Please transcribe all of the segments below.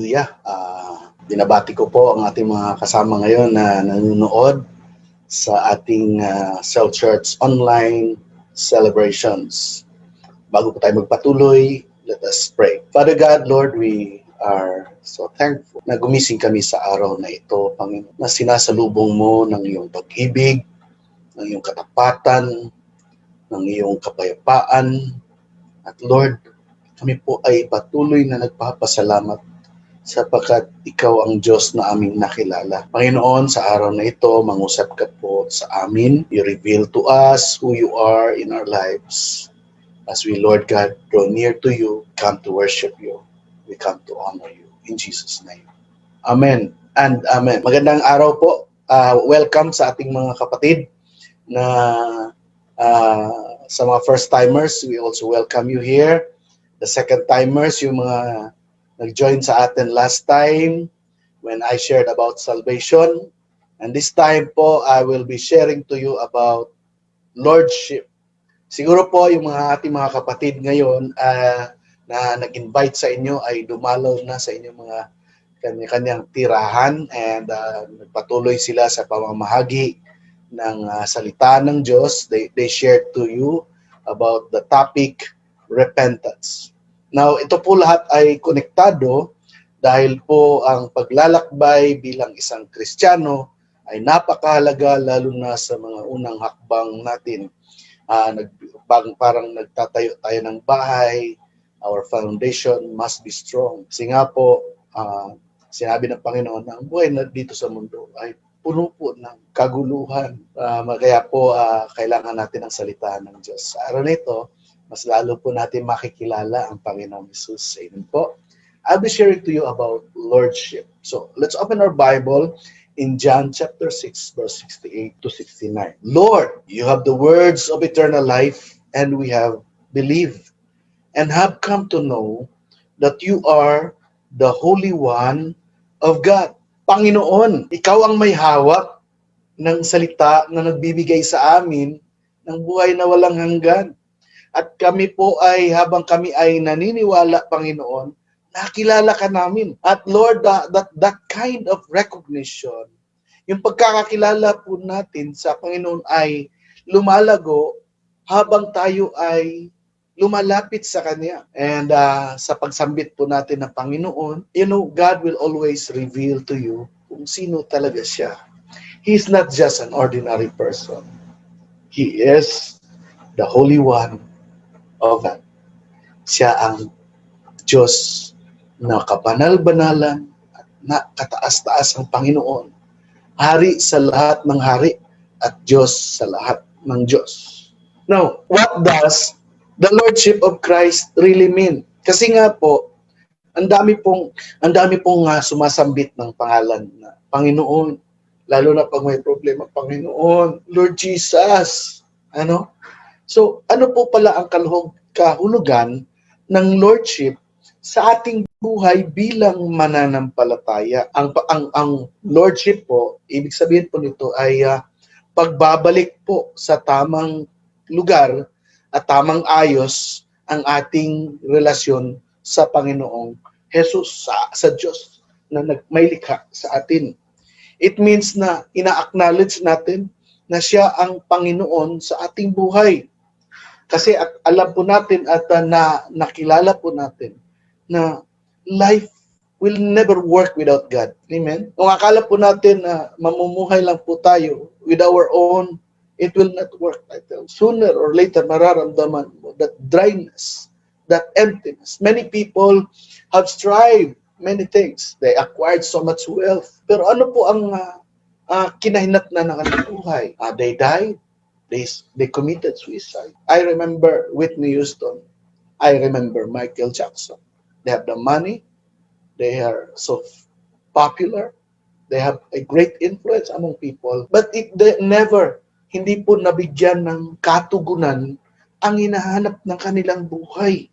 Hallelujah. Binabati ko po ang ating mga kasama ngayon na nanonood sa ating Cell Church online celebrations. Bago po tayo magpatuloy, let us pray. Father God, Lord, we are so thankful na gumising kami sa araw na ito, Panginoon, na sinasalubong mo ng iyong pag-ibig, ng iyong katapatan, ng iyong kapayapaan. At Lord, kami po ay patuloy na nagpapasalamat sapagkat ikaw ang Diyos na aming nakilala. Panginoon, sa araw na ito, mangusap ka po sa amin. You reveal to us who you are in our lives. As we, Lord God, draw near to you, come to worship you. We come to honor you. In Jesus' name. Amen and amen. Magandang araw po. Welcome sa ating mga kapatid na sa mga first-timers. We also welcome you here. The second-timers, yung mga nag-join sa atin last time when I shared about salvation. And this time po, I will be sharing to you about Lordship. Siguro po yung ating mga kapatid ngayon na nag-invite sa inyo ay dumalaw na sa inyong mga kanya-kanyang tirahan and nagpatuloy sila sa pamamahagi ng salita ng Diyos. They shared to you about the topic repentance. Now, ito po lahat ay konektado dahil po ang paglalakbay bilang isang Kristiyano ay napakahalaga lalo na sa mga unang hakbang natin. Parang nagtatayo tayo ng bahay, our foundation must be strong. Kasi nga po, sinabi ng Panginoon na ang buhay na dito sa mundo ay puno po ng kaguluhan. Kaya po, kailangan natin ang salita ng Diyos. Sa araw na ito, mas lalo po natin makikilala ang Panginoong Jesus. Amen po. I'll be sharing to you about Lordship. So, let's open our Bible in John chapter 6, verse 68 to 69. Lord, you have the words of eternal life, and we have believed and have come to know that you are the Holy One of God. Panginoon, ikaw ang may hawak ng salita na nagbibigay sa amin ng buhay na walang hanggan. At kami po ay, habang kami ay naniniwala, Panginoon, nakilala ka namin. At Lord, that kind of recognition, yung pagkakakilala po natin sa Panginoon ay lumalago habang tayo ay lumalapit sa Kanya. And sa pagsambit po natin ng Panginoon, you know, God will always reveal to you kung sino talaga siya. He's not just an ordinary person. He is the Holy One of God. Siya ang Diyos na kabanal-banalan at na kataas-taas ang Panginoon. Hari sa lahat ng hari at Diyos sa lahat ng Diyos. Now, what does the Lordship of Christ really mean? Kasi nga po, ang dami pong sumasambit ng pangalan na Panginoon. Lalo na pag may problema, Panginoon, Lord Jesus. So, ano po pala ang kahulugan ng Lordship sa ating buhay bilang mananampalataya? Ang Lordship po, ibig sabihin po nito ay pagbabalik po sa tamang lugar at tamang ayos ang ating relasyon sa Panginoong Jesus, sa Diyos na may likha sa atin. It means na ina-acknowledge natin na siya ang Panginoon sa ating buhay. Kasi alam po natin at nakilala po natin na life will never work without God. Amen? Kung akala po natin na mamumuhay lang po tayo with our own, it will not work. Sooner or later, mararamdaman mo that dryness, that emptiness. Many people have strived many things. They acquired so much wealth. Pero ano po ang kinahinatnan ng kanilang buhay? They died. They committed suicide. I remember Whitney Houston. I remember Michael Jackson. They have the money. They are so popular. They have a great influence among people. But hindi po nabigyan ng katugunan ang hinahanap ng kanilang buhay.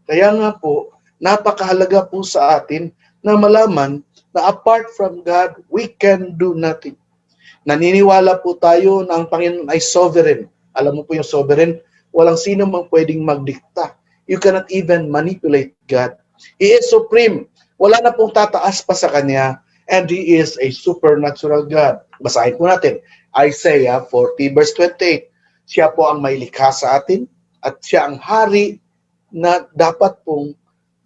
Kaya nga po, napakahalaga po sa atin na malaman na apart from God, we can do nothing. Naniniwala po tayo na ang Panginoon ay sovereign. Alam mo po yung sovereign, walang sino mang pwedeng magdikta. You cannot even manipulate God. He is supreme. Wala na pong tataas pa sa Kanya, and He is a supernatural God. Basahin po natin, Isaiah 40 verse 28. Siya po ang may likha sa atin, at Siya ang hari na dapat pong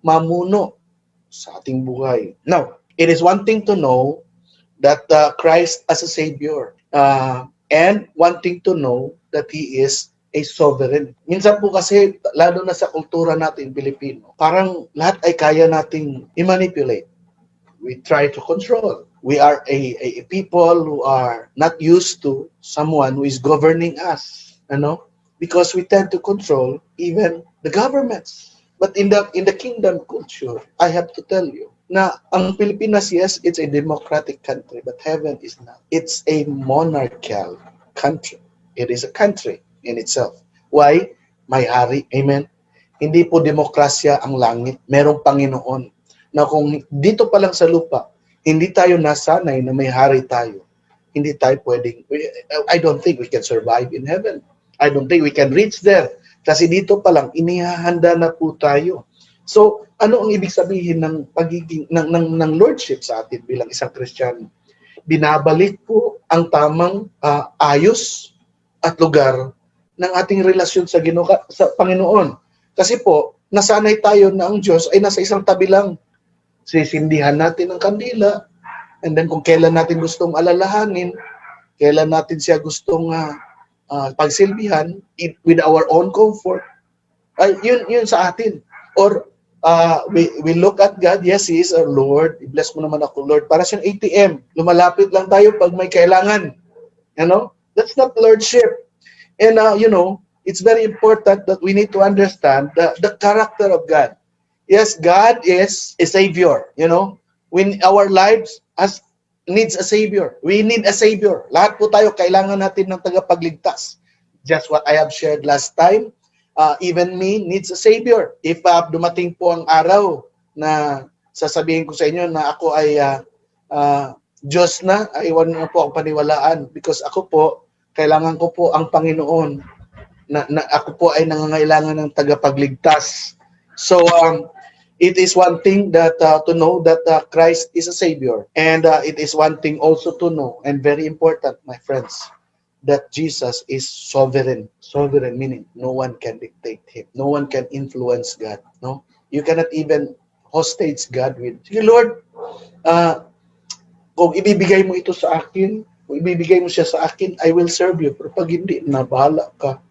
mamuno sa ating buhay. Now, it is one thing to know that Christ as a Savior, and one thing to know that He is a sovereign. Minsan po kasi, lalo na sa kultura natin, Pilipino, parang lahat ay kaya nating i-manipulate. We try to control. We are a people who are not used to someone who is governing us, because we tend to control even the governments. But in the kingdom culture, I have to tell you na ang Pilipinas, yes, it's a democratic country, but heaven is not. It's a monarchical country. It is a country in itself. Why? May hari. Amen? Hindi po demokrasya ang langit. Merong Panginoon na kung dito pa lang sa lupa, hindi tayo nasanay na may hari tayo. Hindi tayo pwedeng, I don't think we can survive in heaven. I don't think we can reach there. Kasi dito pa lang, inihahanda na po tayo. So, ano ang ibig sabihin ng pagiging ng lordship sa atin bilang isang Kristiyano? Binabalik po ang tamang ayos at lugar ng ating relasyon sa Panginoon. Kasi po, nasanay tayo na ang Diyos ay nasa isang tabi lang. Sisindihan natin ang kandila, and then kung kailan natin gustong alalahanin, kailan natin siya gustong pagsilbihan with our own comfort, yun sa atin. Or we look at God, yes, He is our Lord. I-bless mo naman ako, Lord. Para siyang ATM. Lumalapit lang tayo pag may kailangan. That's not lordship. And, it's very important that we need to understand the character of God. Yes, God is a Savior. When our lives needs a Savior. We need a Savior. Lahat po tayo, kailangan natin ng tagapagligtas. Just what I have shared last time, even me needs a Savior. If dumating po ang araw na sasabihin ko sa inyo na ako ay Diyos na, iwan na po ang paniwalaan, because ako po, kailangan ko po ang Panginoon, na ako po ay nangangailangan ng tagapagligtas. So, it is one thing that to know that Christ is a Savior. And it is one thing also to know, and very important, my friends, that Jesus is sovereign. Sovereign meaning no one can dictate Him. No one can influence God. No, you cannot even hostage God with, Lord, kung ibibigay mo ito sa akin, kung ibibigay mo siya sa akin, I will serve you. Pero pag hindi, bahala ka.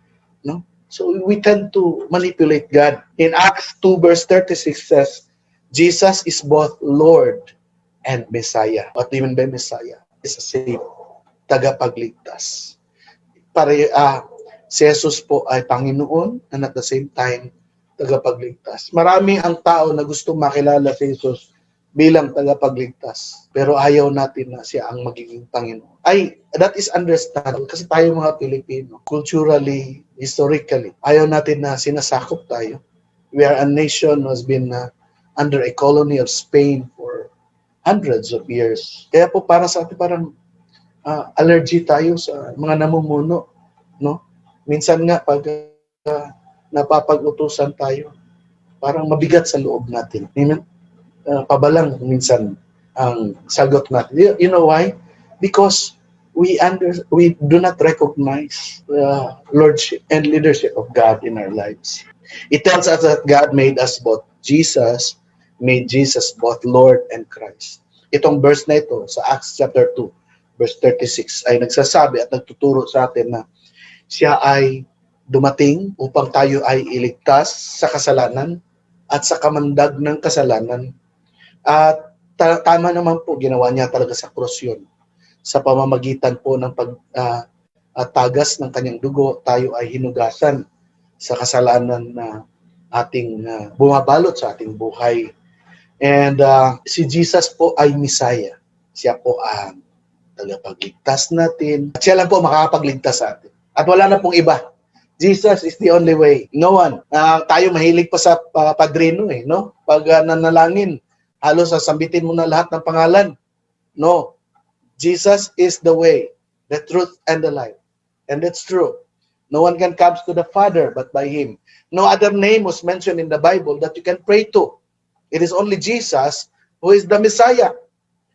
No? So we tend to manipulate God. In Acts 2 verse 36 says, Jesus is both Lord and Messiah. What do you mean by Messiah? Is a Savior, tagapagligtas. Si Jesus po ay Panginoon, and at the same time, tagapagligtas. Marami ang tao na gusto makilala si Jesus bilang tagapagligtas. Pero ayaw natin na siya ang magiging Panginoon. That is understandable kasi tayo mga Pilipino, culturally, historically, ayaw natin na sinasakop tayo. We are a nation who has been under a colony of Spain for hundreds of years. Kaya po para sa atin parang allergy tayo sa mga namumuno. No? Minsan nga pag napapag-utusan tayo, parang mabigat sa loob natin. Amen? Pabalang minsan ang sagot natin. You know why? Because we do not recognize the lordship and leadership of God in our lives. It tells us that God made us both. Jesus made Jesus both Lord and Christ. Itong verse na ito sa Acts chapter 2, verse 36 ay nagsasabi at nagtuturo sa atin na siya ay dumating upang tayo ay iligtas sa kasalanan at sa kamandag ng kasalanan. At tama naman po, ginawa niya talaga sa krus yun. Sa pamamagitan po ng pagtagas ng kanyang dugo, tayo ay hinugasan sa kasalanan na ating bumabalot sa ating buhay. And si Jesus po ay Messiah. Siya po ang tagapagligtas natin. At siya lang po makakapagligtas sa atin. At wala na pong iba. Jesus is the only way. No one. Tayo mahilig pa sa padrino no? Pag nanalangin, halos sasambitin mo na lahat ng pangalan. No. Jesus is the way, the truth, and the life. And that's true. No one can come to the Father but by Him. No other name was mentioned in the Bible that you can pray to. It is only Jesus who is the Messiah.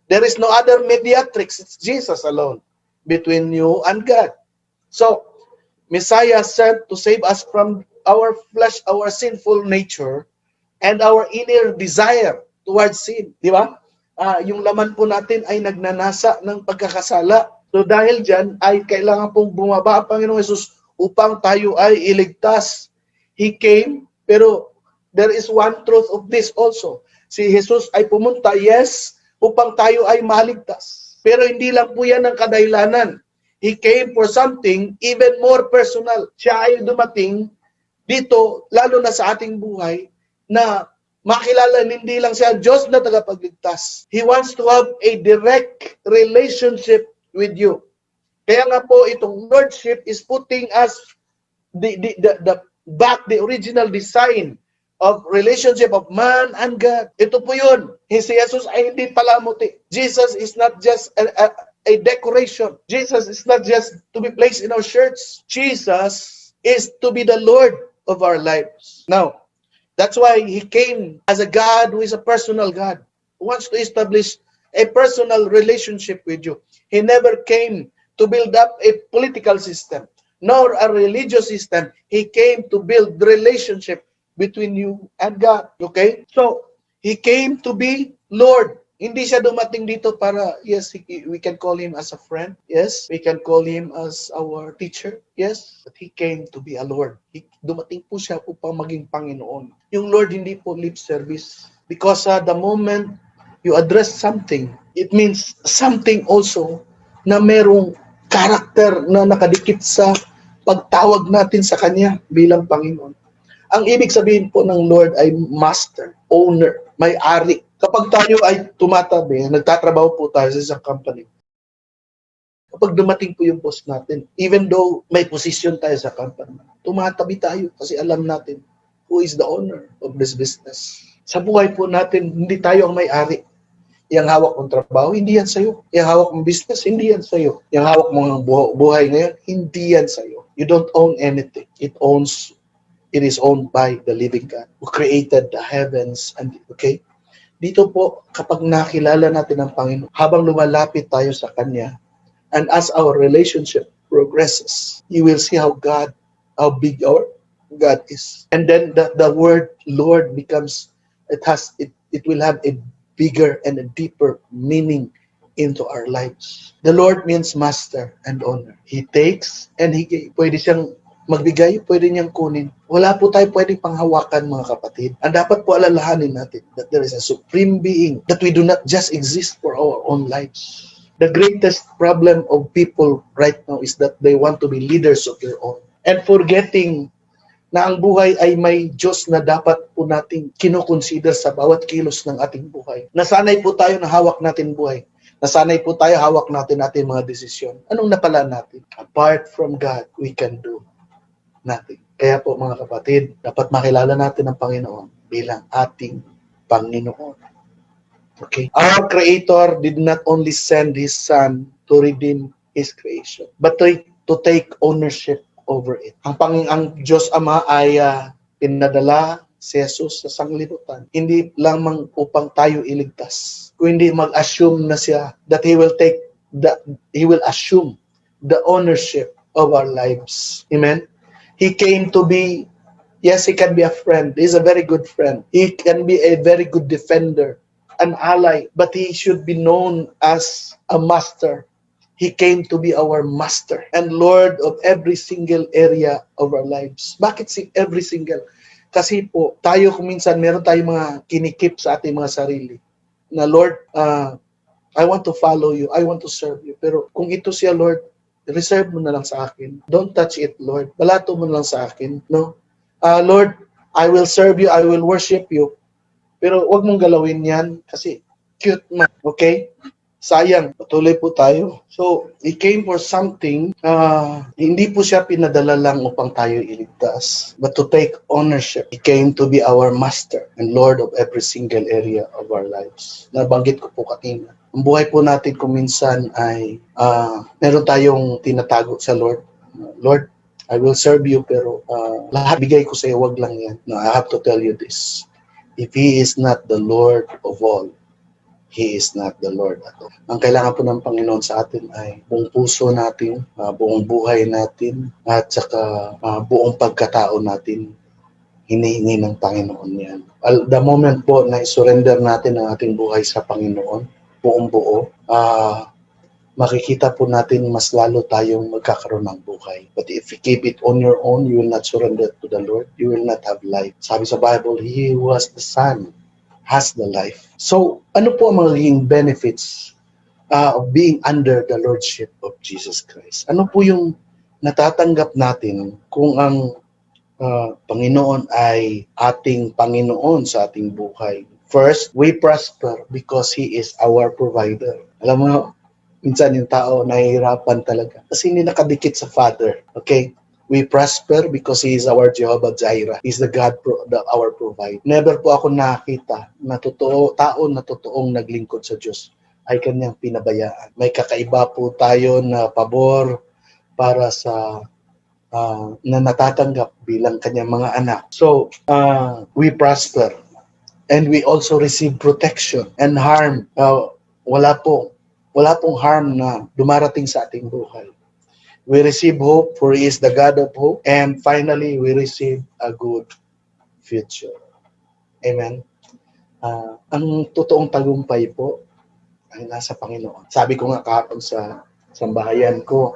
There is no other mediatrix. It's Jesus alone between you and God. So, Messiah sent to save us from our flesh, our sinful nature, and our inner desire towards sin. Di ba? Yung laman po natin ay nagnanasa ng pagkakasala. So dahil dyan, ay kailangan pong bumaba ang Panginoong Hesus upang tayo ay iligtas. He came, pero there is one truth of this also. Si Jesus ay pumunta, yes, upang tayo ay maligtas. Pero hindi lang po yan ang kadahilanan. He came for something even more personal. Siya ay dumating dito, lalo na sa ating buhay, na makilala hindi lang siya Diyos na tagapagligtas. He wants to have a direct relationship with you. Kaya nga po itong Lordship is putting us the original design of relationship of man and God. Ito po yun. Si Jesus ay hindi palamuti. Jesus is not just a decoration. Jesus is not just to be placed in our shirts. Jesus is to be the Lord of our lives. Now, that's why He came as a God who is a personal God, who wants to establish a personal relationship with you. He never came to build up a political system, nor a religious system. He came to build relationship between you and God. Okay? So, He came to be Lord. Hindi siya dumating dito para, yes, we can call Him as a friend. Yes, we can call Him as our teacher. Yes, but He came to be a Lord. Dumating po siya upang maging Panginoon. Yung Lord hindi po lip service. Because the moment you address something, it means something also na merong karakter na nakadikit sa pagtawag natin sa Kanya bilang Panginoon. Ang ibig sabihin po ng Lord ay master, owner, may-ari. Kapag tayo ay tumatabi, nagtatrabaho po tayo sa isang company, kapag dumating po yung boss natin, even though may position tayo sa company, tumatabi tayo kasi alam natin who is the owner of this business. Sa buhay po natin, hindi tayo ang may-ari. Yang hawak mong trabaho, hindi yan sa'yo. Yang hawak mong business, hindi yan sa'yo. Yang hawak mong buhay ngayon, hindi yan sa'yo. You don't own anything. It is owned by the living God who created the heavens and okay? Dito po, kapag nakilala natin ang Panginoon, habang lumalapit tayo sa Kanya, and as our relationship progresses, you will see how big our God is. And then the word Lord becomes, it will have a bigger and a deeper meaning into our lives. The Lord means master and owner. He takes and He gives. Pwede siyang magbigay, pwede niyang kunin. Wala po tayo pwedeng panghawakan, mga kapatid. Ang dapat po alalahanin natin that there is a supreme being, that we do not just exist for our own lives. The greatest problem of people right now is that they want to be leaders of their own. And forgetting na ang buhay ay may Diyos na dapat po nating kinoconsider sa bawat kilos ng ating buhay. Nasanay po tayo na hawak natin buhay. Nasanay po tayo hawak natin mga desisyon. Anong napala natin? Apart from God, we can do nothing. Kaya po, mga kapatid, dapat makilala natin ang Panginoon bilang ating Panginoon. Okay? Our Creator did not only send His Son to redeem His creation, but to take ownership over it. Ang Diyos Ama ay pinadala si Jesus sa sanglibutan, hindi lamang upang tayo iligtas, kundi mag-assume na siya that He will assume the ownership of our lives. Amen? He came to be, yes, He can be a friend. He's a very good friend. He can be a very good defender, an ally, but He should be known as a master. He came to be our master and Lord of every single area of our lives. Bakit every single? Kasi po, tayo kung minsan, meron tayong mga kinikip sa ating mga sarili. Na Lord, I want to follow You. I want to serve You. Pero kung ito siya, Lord, reserve mo na lang sa akin. Don't touch it, Lord. Balato mo na lang sa akin. No? Lord, I will serve You. I will worship You. Pero wag mong galawin yan kasi cute man. Okay? Sayang. Patuloy po tayo. So, He came for something. Hindi po siya pinadala lang upang tayo iligtas, but to take ownership. He came to be our master and Lord of every single area of our lives. Nabanggit ko po kanina. Ang buhay po natin kung minsan ay meron tayong tinatago sa Lord. Lord, I will serve You, pero lahat bigay ko sa iyo, wag lang yan. No, I have to tell you this. If He is not the Lord of all, He is not the Lord at all. Ang kailangan po ng Panginoon sa atin ay buong puso natin, buong buhay natin, at saka buong pagkatao natin. Hinihingi ng Panginoon yan. The moment po na i-surrender natin ang ating buhay sa Panginoon, buong buo, makikita po natin mas lalo tayong magkakaroon ng buhay. But if you keep it on your own, you will not surrender to the Lord. You will not have life. Sabi sa Bible, He who has the Son has the life. So, ano po ang magiging benefits of being under the Lordship of Jesus Christ? Ano po yung natatanggap natin kung ang Panginoon ay ating Panginoon sa ating buhay? First, we prosper because He is our provider. Alam mo, minsan yung tao nahihirapan talaga kasi hindi nakadikit sa Father. Okay? We prosper because He is our Jehovah Jireh. He is the God, our provider. Never po ako nakita na tao na totoong naglingkod sa Diyos ay kanyang pinabayaan. May kakaiba po tayo na pabor para sa na natatanggap bilang kanyang mga anak. So, we prosper. And we also receive protection and harm. Wala pong harm na dumarating sa ating buhay. We receive hope, for He is the God of hope. And finally, we receive a good future. Amen. Ang totoong tagumpay po ay nasa Panginoon. Sabi ko nga kahapon sa sambahayan ko,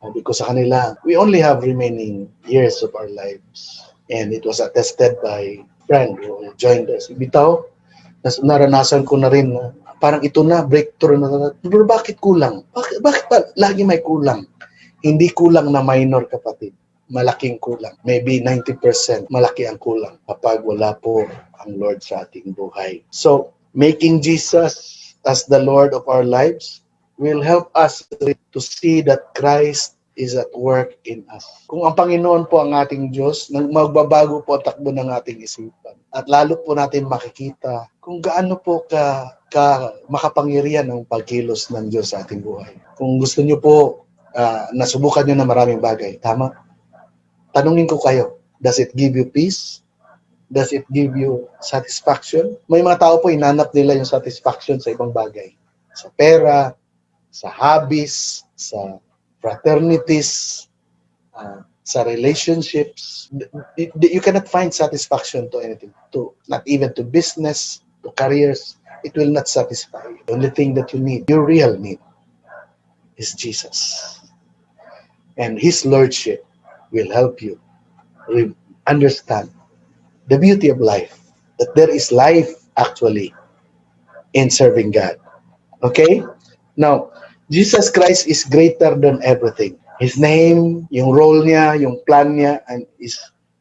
sabi ko sa kanila, we only have remaining years of our lives. And it was attested by a friend who joined us. Bitaw, naranasan ko na rin na parang ito na, breakthrough na. Pero bakit kulang? Bakit pa lagi may kulang? Hindi kulang na minor, kapatid. Malaking kulang. Maybe 90% malaki ang kulang kapag wala po ang Lord sa ating buhay. So, making Jesus as the Lord of our lives will help us to see that Christ is at work in us. Kung ang Panginoon po ang ating Diyos, magbabago po ang takbo ng ating isipan. At lalo po natin makikita kung gaano po ka makapangyarihan ang pagkilos ng Diyos sa ating buhay. Kung gusto niyo po, nasubukan niyo na maraming bagay, tama? Tanungin ko kayo, does it give you peace? Does it give you satisfaction? May mga tao po, inanap nila yung satisfaction sa ibang bagay. Sa pera, sa hobbies, sa fraternities, sa relationships. You cannot find satisfaction to anything, not even to business, to careers. It will not satisfy you. The only thing that you need, your real need, is Jesus. And His Lordship will help you understand the beauty of life, that there is life actually in serving God. Okay? Now, Jesus Christ is greater than everything. His name, yung role niya, yung plan niya, and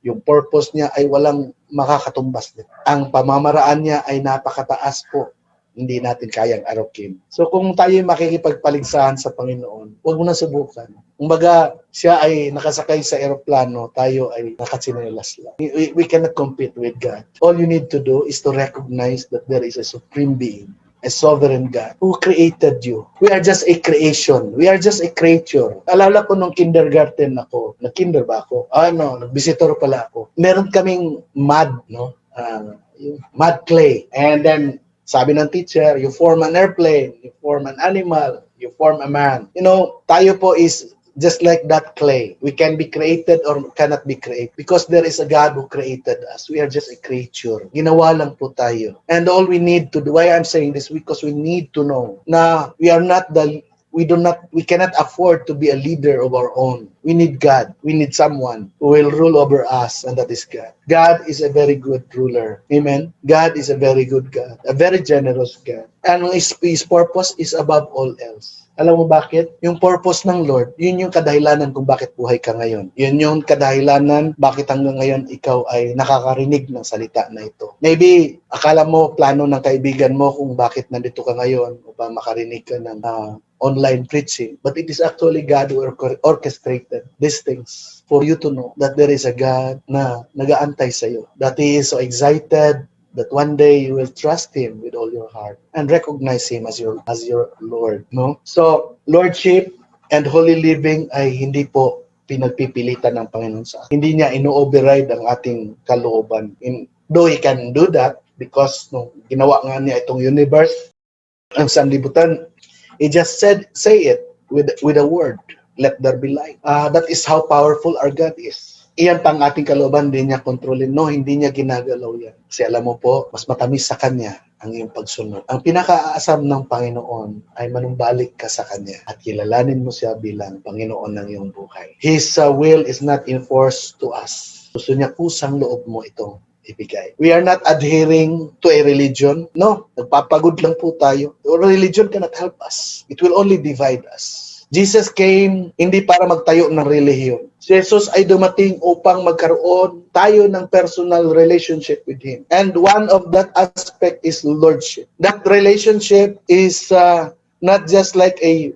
yung purpose niya ay walang makakatumbas nito. Ang pamamaraan niya ay napakataas po. Hindi natin kayang arokin. So kung tayo makikipagpaligsahan sa Panginoon, huwag mo na subukan. Kumbaga, siya ay nakasakay sa eroplano, tayo ay nakatsinelas lang. We cannot compete with God. All you need to do is to recognize that there is a supreme being, a sovereign God who created you. We are just a creation. We are just a creature. Alala ko nung kindergarten ako. Nag-kinder ba ako? Nag-visitor pala ako. Meron kaming mud, no? Mud clay. And then, sabi ng teacher, you form an airplane, you form an animal, you form a man. You know, tayo po is just like that clay. We can be created or cannot be created because there is a God who created us. We are just a creature. Ginawa lang po tayo. And all we need to do, why I'm saying this, because we need to know na we cannot afford to be a leader of our own. We need God. We need someone who will rule over us, and that is God. God is a very good ruler. Amen? God is a very good God. A very generous God. And His purpose is above all else. Alam mo bakit? Yung purpose ng Lord, yun yung kadahilanan kung bakit buhay ka ngayon. Yun yung kadahilanan bakit hanggang ngayon ikaw ay nakakarinig ng salita na ito. Maybe, akala mo, plano ng kaibigan mo kung bakit nandito ka ngayon upang makarinig ka ng online preaching. But it is actually God who orchestrated these things for you to know that there is a God na nag-aantay sa iyo. That He is so excited that one day you will trust Him with all your heart and recognize Him as your Lord. No? So, Lordship and holy living ay hindi po pinagpipilitan ng Panginoon sa atin. Hindi niya ino-override ang ating kalooban. Though He can do that because nung ginawa nga niya itong universe, Ang sanlibutan, he just say it with a word. Let there be light. That is how powerful our God is. Iyan pang ating kalooban, hindi niya kontrolin. No, hindi niya ginagalaw yan. Kasi alam mo po, mas matamis sa Kanya ang iyong pagsunod. Ang pinakaasam ng Panginoon ay manumbalik ka sa Kanya at kilalanin mo siya bilang Panginoon ng iyong buhay. His will is not enforced to us. Gusto niya kusang loob mo itong ibigay. We are not adhering to a religion. No, nagpapagod lang po tayo. Religion cannot help us. It will only divide us. Jesus came hindi para magtayo ng relihiyon. Si Jesus ay dumating upang magkaroon tayo ng personal relationship with Him. And one of that aspect is lordship. That relationship is not just like a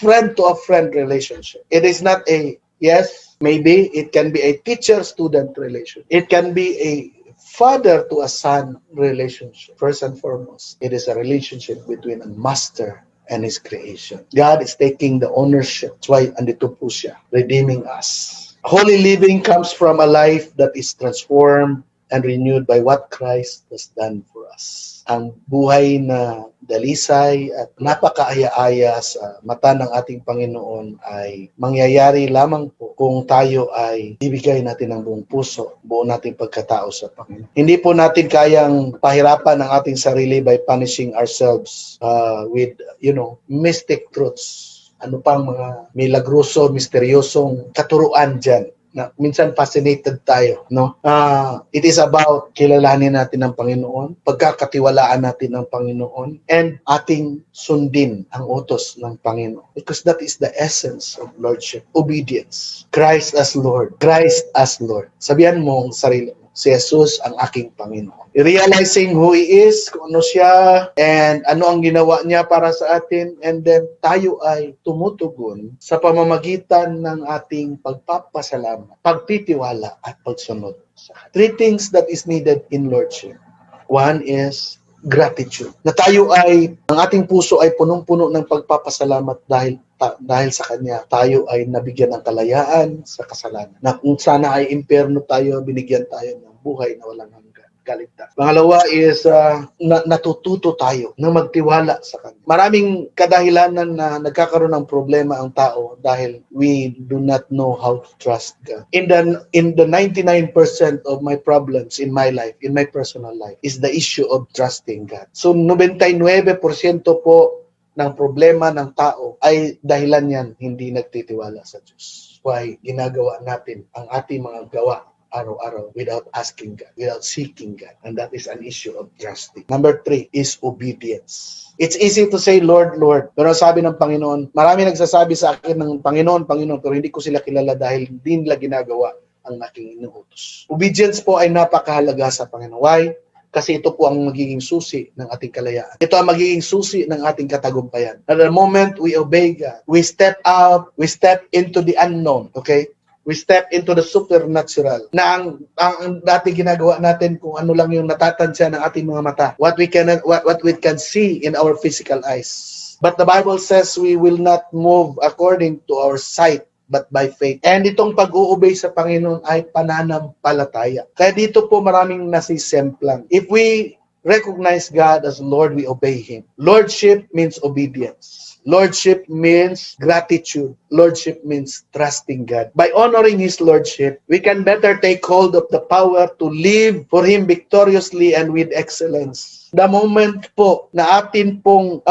friend-to-a-friend relationship. It is not a, yes, maybe it can be a teacher-student relation. It can be a father to a son relationship. First and foremost, it is a relationship between a master and His creation. God is taking the ownership. That's why andito po siya, redeeming us. Holy living comes from a life that is transformed and renewed by what Christ has done for us. Ang buhay na dalisay at napakaaya-aya sa mata ng ating Panginoon ay mangyayari lamang po kung tayo ay ibigay natin ang buong puso, buo nating pagkatao sa Panginoon. Hindi po natin kayang pahirapan ang ating sarili by punishing ourselves with, mystic truths. Ano pang mga milagroso, misteryosong katuruan dyan na minsan fascinated tayo, no? It is about kilalanin natin ang Panginoon, pagkakatiwalaan natin ang Panginoon, and ating sundin ang utos ng Panginoon. Because that is the essence of Lordship, obedience. Christ as Lord. Christ as Lord. Sabihan mo ang sarili mo, si Jesus ang aking Panginoon. Realizing who He is, kung ano siya, and ano ang ginawa niya para sa atin, and then tayo ay tumutugon sa pamamagitan ng ating pagpapasalamat, pagtitiwala, at pagsunod sa Kanya. Three things that is needed in Lordship. One is gratitude. Na tayo ay, ang ating puso ay punong-puno ng pagpapasalamat dahil sa Kanya, tayo ay nabigyan ng kalayaan sa kasalanan. Na kung sana ay impyerno tayo, binigyan tayo ng buhay na walang hanggan. Kaligtas. Pangalawa is natututo tayo na magtiwala sa Kanya. Maraming kadahilanan na nagkakaroon ng problema ang tao dahil we do not know how to trust God. In the 99% of my problems in my life, in my personal life, is the issue of trusting God. So 99% po ng problema ng tao ay dahilan yan hindi nagtitiwala sa Diyos. Why ginagawa natin ang ating mga gawa araw-araw without asking God, without seeking God. And that is an issue of trusting. Number 3 is obedience. It's easy to say, Lord, Lord. Pero sabi ng Panginoon, marami nagsasabi sa akin ng Panginoon, Panginoon, pero hindi ko sila kilala dahil hindi nila ginagawa ang aking inuutos. Obedience po ay napakahalaga sa Panginoon. Why? Kasi ito po ang magiging susi ng ating kalayaan. Ito ang magiging susi ng ating katagumpayan. At the moment we obey God, we step out, we step into the unknown. Okay? We step into the supernatural. Na ang dati ginagawa natin kung ano lang yung natatansya ng ating mga mata. What we can see in our physical eyes. But the Bible says we will not move according to our sight, but by faith. And itong pag-uubay sa Panginoon ay pananampalataya. Kaya dito po maraming nasisemplang. If we recognize God as Lord, we obey Him. Lordship means obedience. Lordship means gratitude. Lordship means trusting God. By honoring His Lordship, we can better take hold of the power to live for Him victoriously and with excellence. The moment po na atin pong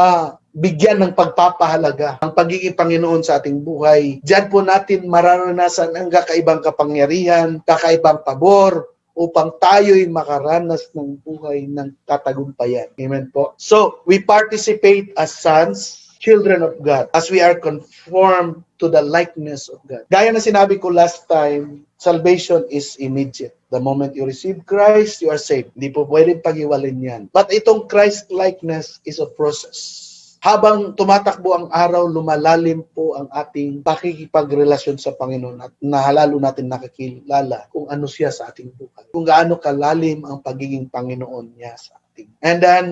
bigyan ng pagpapahalaga ang pagiging Panginoon sa ating buhay, diyan po natin mararanasan ang kakaibang kapangyarihan, kakaibang pabor, upang tayo'y makaranas ng buhay ng katagumpayan. Amen po. So, we participate as sons, children of God, as we are conformed to the likeness of God. Gaya na sinabi ko last time, salvation is immediate. The moment you receive Christ, you are saved. Hindi po pwedeng pag-iwalin yan. But itong Christ-likeness is a process. Habang tumatakbo ang araw, lumalalim po ang ating pakikipagrelasyon sa Panginoon at nahalalo natin nakikilala kung ano siya sa ating buhay. Kung gaano kalalim ang pagiging Panginoon niya sa ating. And then,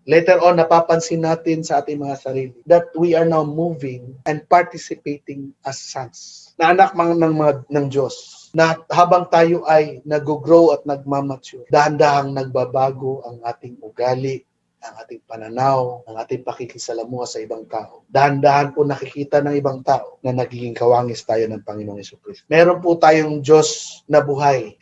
later on, napapansin natin sa ating mga sarili that we are now moving and participating as sons. Na anak ng Diyos. Na habang tayo ay nag-grow at nagmamature, dahan-dahang nagbabago ang ating ugali, ang ating pananaw, ang ating pakikisalamuha sa ibang tao. Dahan-dahan po nakikita ng ibang tao na nagiging kawangis tayo ng Panginoong Jesucristo. Meron po tayong Diyos na buhay.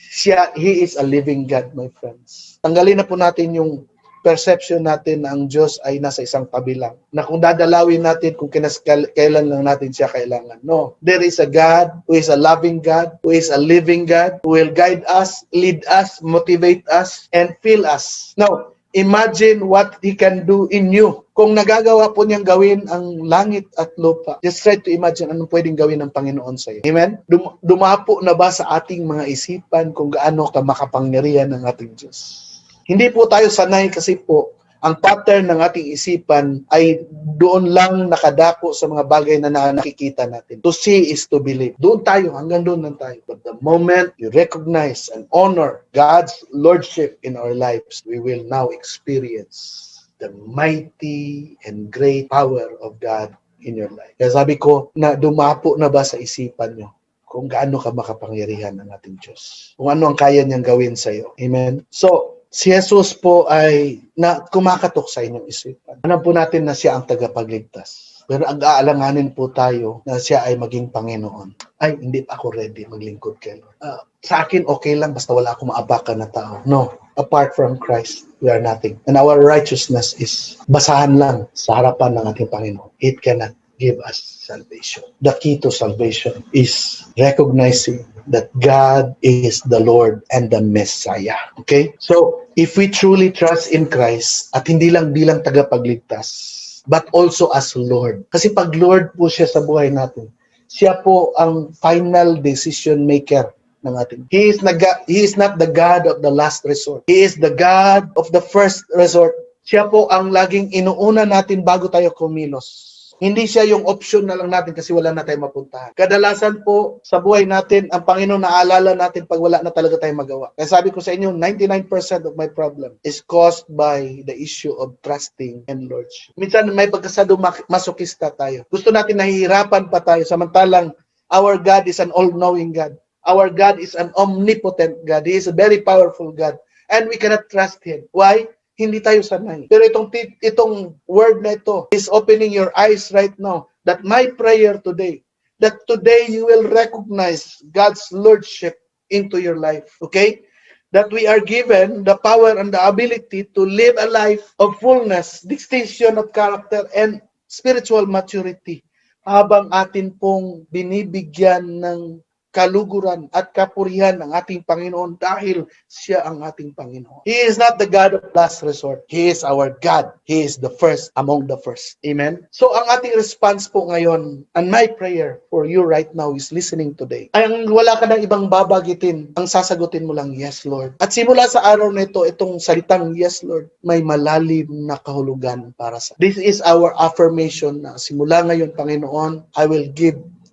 He is a living God, my friends. Tanggalin na po natin yung perception natin na ang Diyos ay nasa isang tabi lang. Na kung dadalawin natin, kung kailan lang natin siya kailangan. No. There is a God who is a loving God, who is a living God, who will guide us, lead us, motivate us, and fill us. Now, imagine what He can do in you. Kung nagagawa po niyang gawin ang langit at lupa, just try to imagine anong pwedeng gawin ng Panginoon sa iyo. Amen? Dumapo na ba sa ating mga isipan kung gaano ka makapangyarihan ng ating Diyos? Hindi po tayo sanay kasi po, ang pattern ng ating isipan ay doon lang nakadako sa mga bagay na nakikita natin. To see is to believe. Doon tayo, hanggang doon lang tayo. But the moment you recognize and honor God's Lordship in our lives, we will now experience the mighty and great power of God in your life. Kaya sabi ko, na dumapo na ba sa isipan nyo kung gaano ka makapangyarihan ng ating Diyos? Kung ano ang kaya niyang gawin sa iyo. Amen? So, si Jesus po ay kumakatok sa inyong isipan. Alam po natin na siya ang tagapagligtas. Pero ang aalanganin po tayo na siya ay maging Panginoon. Ay, hindi pa ako ready maglingkod kay Lord. Sa akin, okay lang basta wala akong maabakan na tao. No. Apart from Christ, we are nothing. And our righteousness is basahan lang sa harapan ng ating Panginoon. It cannot give us salvation. The key to salvation is recognizing that God is the Lord and the Messiah. Okay? So, if we truly trust in Christ at hindi lang bilang tagapagligtas, but also as Lord. Kasi pag Lord po siya sa buhay natin, siya po ang final decision maker ng ating. He is not the God of the last resort. He is the God of the first resort. Siya po ang laging inuuna natin bago tayo kumilos. Hindi siya yung option na lang natin kasi wala na tayong mapuntahan. Kadalasan po sa buhay natin, ang Panginoon naalala natin pag wala na talaga tayong magawa. Kaya sabi ko sa inyo, 99% of my problem is caused by the issue of trusting and Lordship. Minsan may pagkasado masokista tayo. Gusto natin nahihirapan pa tayo samantalang our God is an all-knowing God. Our God is an omnipotent God. He is a very powerful God. And we cannot trust Him. Why? Hindi tayo sanay. Pero itong word na ito is opening your eyes right now that my prayer today, that today you will recognize God's Lordship into your life. Okay? That we are given the power and the ability to live a life of fullness, distinction of character, and spiritual maturity habang atin pong binibigyan ng kaluguran at kapurihan ng ating Panginoon dahil siya ang ating Panginoon. He is not the God of last resort. He is our God. He is the first among the first. Amen? So ang ating response po ngayon, and my prayer for you right now is listening today, ay ang wala ka ng ibang babagitin, ang sasagutin mo lang, yes Lord. At simula sa araw na ito, itong salitang yes Lord, may malalim na kahulugan para sa. This is our affirmation na simula ngayon, Panginoon, I will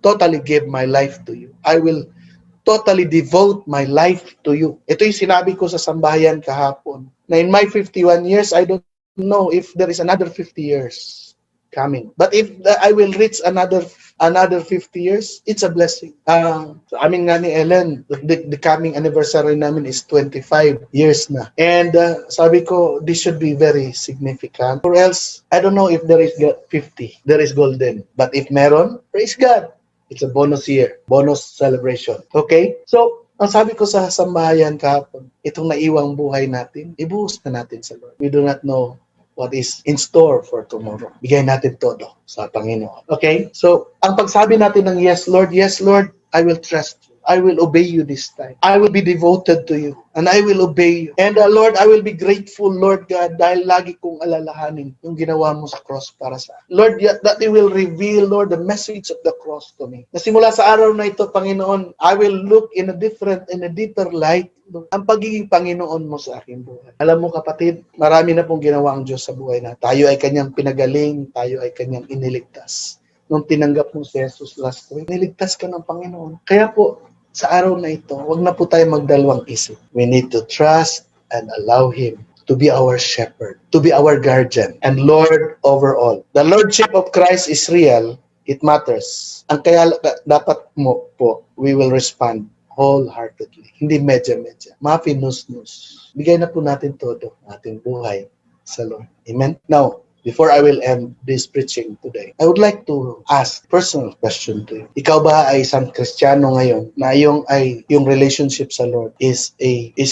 totally give my life to you. I will totally devote my life to you. Ito yung sinabi ko sa sambahayan kahapon. Na in my 51 years, I don't know if there is another 50 years coming. But if I will reach another 50 years, it's a blessing. Sa amin nga ni Ellen, the coming anniversary namin is 25 years na. And sabi ko, this should be very significant. Or else, I don't know if there is 50. There is golden. But if meron, praise God. It's a bonus year, bonus celebration. Okay? So, ang sabi ko sa sambahayan kahapon, itong naiwang buhay natin, ibuhos na natin sa Lord. We do not know what is in store for tomorrow. Bigay natin todo sa Panginoon. Okay? So, ang pagsabi natin ng yes, Lord, I will trust you. I will obey you this time. I will be devoted to you. And I will obey you. And Lord, I will be grateful, Lord God, dahil lagi kong alalahanin yung ginawa mo sa cross para sa akin. Lord, that you will reveal, Lord, the message of the cross to me. Nasimula sa araw na ito, Panginoon, I will look in a deeper light, ang pagiging Panginoon mo sa aking buhay. Alam mo kapatid, marami na pong ginawa ang Diyos sa buhay na. Tayo ay kanyang pinagaling, tayo ay kanyang iniligtas. Nung tinanggap mo si Jesus last week, niligtas ka ng Panginoon. Kaya po, sa araw na ito, huwag na po tayo magdalawang isip. We need to trust and allow Him to be our shepherd, to be our guardian, and Lord over all. The Lordship of Christ is real. It matters. Ang kaya dapat mo po, we will respond wholeheartedly. Hindi medya-medya. Mafinus-nus. Bigay na po natin todo ng ating buhay sa Lord. Amen? Now, before I will end this preaching today, I would like to ask a personal question to you. Ikaw ba ay isang Kristiyano ngayon na yung relationship sa Lord is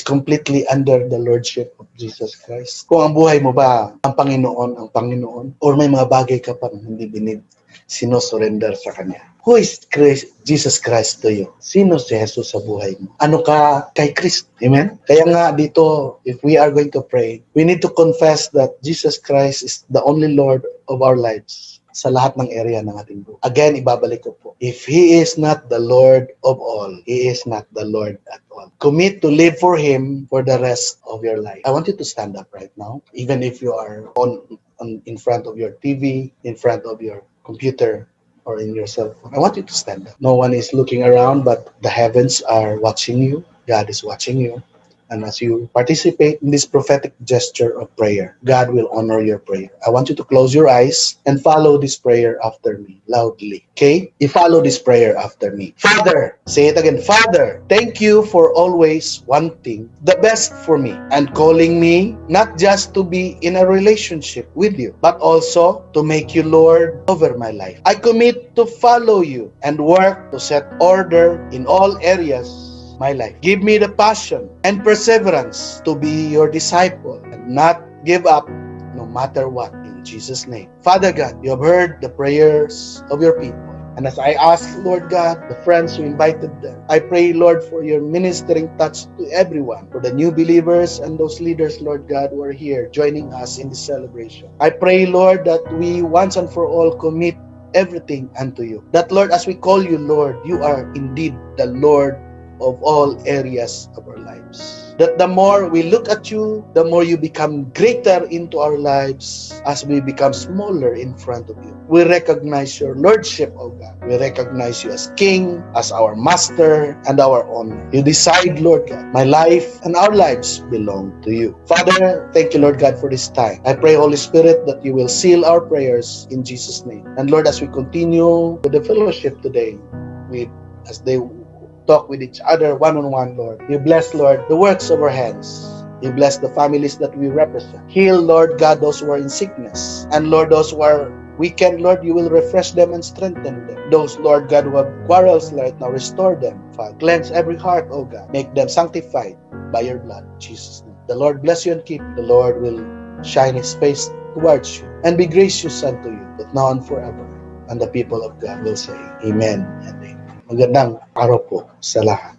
completely under the lordship of Jesus Christ? Kung ang buhay mo ba ang Panginoon, or may mga bagay ka pang hindi sino-surrender sa Kanya? Who is Jesus Christ to you? Sino si Jesus sa buhay mo? Ano ka kay Kristo? Amen? Kaya nga dito, if we are going to pray, we need to confess that Jesus Christ is the only Lord of our lives sa lahat ng area ng ating buhay. Again, ibabalik ko po. If He is not the Lord of all, He is not the Lord at all. Commit to live for Him for the rest of your life. I want you to stand up right now, even if you are in front of your TV, in front of your computer, or in your cell phone. I want you to stand up. No one is looking around, but the heavens are watching you. God is watching you. And as you participate in this prophetic gesture of prayer, God will honor your prayer. I want you to close your eyes and follow this prayer after me loudly. Okay? You follow this prayer after me. Father, say it again. Father, thank you for always wanting the best for me and calling me not just to be in a relationship with you, but also to make you Lord over my life. I commit to follow you and work to set order in all areas my life. Give me the passion and perseverance to be your disciple and not give up no matter what. In Jesus' name. Father God, you have heard the prayers of your people. And as I ask, Lord God, the friends who invited them, I pray, Lord, for your ministering touch to everyone, for the new believers and those leaders, Lord God, who are here joining us in this celebration. I pray, Lord, that we once and for all commit everything unto you. That, Lord, as we call you, Lord, you are indeed the Lord of all areas of our lives. That the more we look at you, the more you become greater into our lives as we become smaller in front of you. We recognize your lordship, O God. We recognize you as King, as our Master, and our owner. You decide, Lord God, my life and our lives belong to you. Father, thank you, Lord God, for this time. I pray, Holy Spirit, that you will seal our prayers in Jesus' name. And Lord, as we continue with the fellowship today, as they talk with each other one-on-one, Lord. You bless, Lord, the works of our hands. You bless the families that we represent. Heal, Lord God, those who are in sickness. And Lord, those who are weakened, Lord, you will refresh them and strengthen them. Those, Lord God, who have quarrels right now, restore them, Father. Cleanse every heart, O God. Make them sanctified by your blood, in Jesus' name. The Lord bless you and keep you. The Lord will shine His face towards you and be gracious unto you, but now and forever. And the people of God will say, Amen and Amen. Magandang araw po sa lahat.